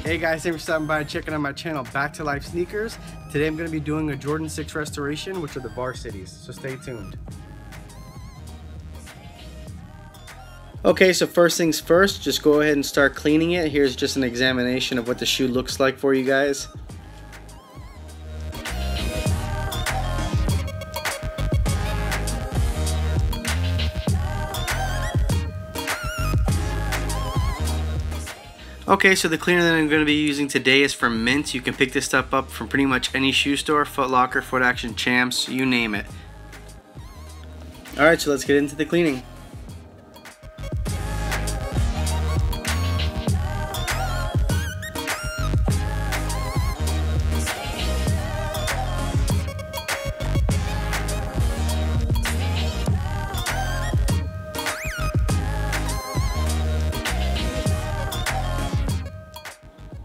Hey guys, thanks for stopping by and checking out my channel, Back to Life Sneakers. Today I'm going to be doing a Jordan 6 restoration, which are the Varsities, so stay tuned. Okay, so first things first, just go ahead and start cleaning it. Here's just an examination of what the shoe looks like for you guys. Okay, so the cleaner that I'm going to be using today is from Mint. You can pick this stuff up from pretty much any shoe store, Foot Locker, Foot Action, Champs, you name it. Alright, so let's get into the cleaning.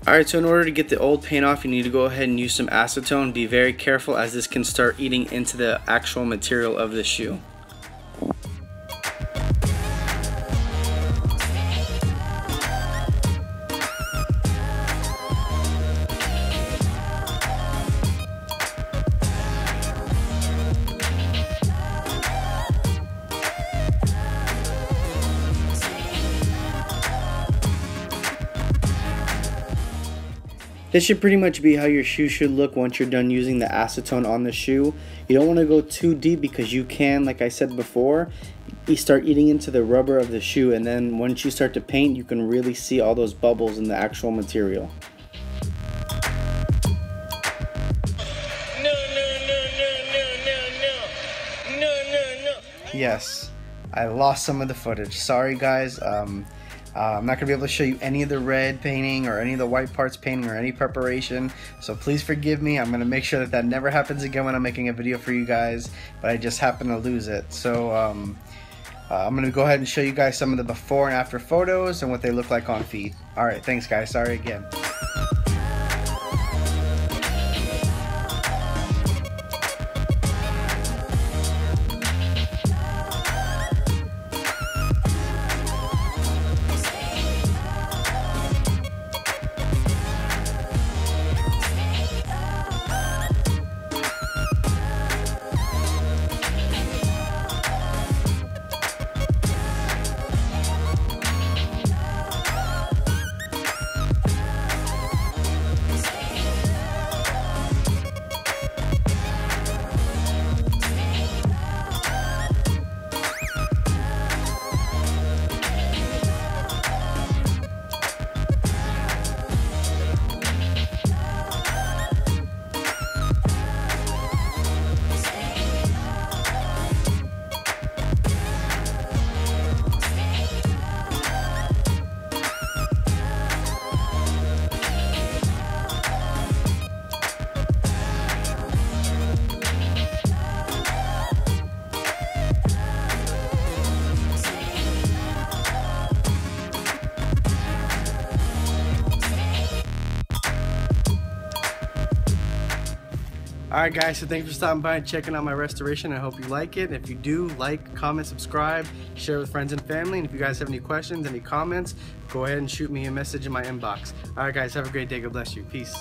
Alright, so in order to get the old paint off, you need to go ahead and use some acetone. Be very careful as this can start eating into the actual material of the shoe. This should pretty much be how your shoe should look once you're done using the acetone on the shoe. You don't want to go too deep because you can, like I said before, you start eating into the rubber of the shoe, and then once you start to paint, you can really see all those bubbles in the actual material. Yes, I lost some of the footage. Sorry guys. I'm not going to be able to show you any of the red painting or any of the white parts painting or any preparation, so please forgive me. I'm going to make sure that that never happens again when I'm making a video for you guys, but I just happened to lose it. So I'm going to go ahead and show you guys some of the before and after photos and what they look like on feed. Alright, thanks guys. Sorry again. Alright guys, so thanks for stopping by and checking out my restoration. I hope you like it. If you do, like, comment, subscribe, share with friends and family. And if you guys have any questions, any comments, go ahead and shoot me a message in my inbox. Alright guys, have a great day. God bless you. Peace.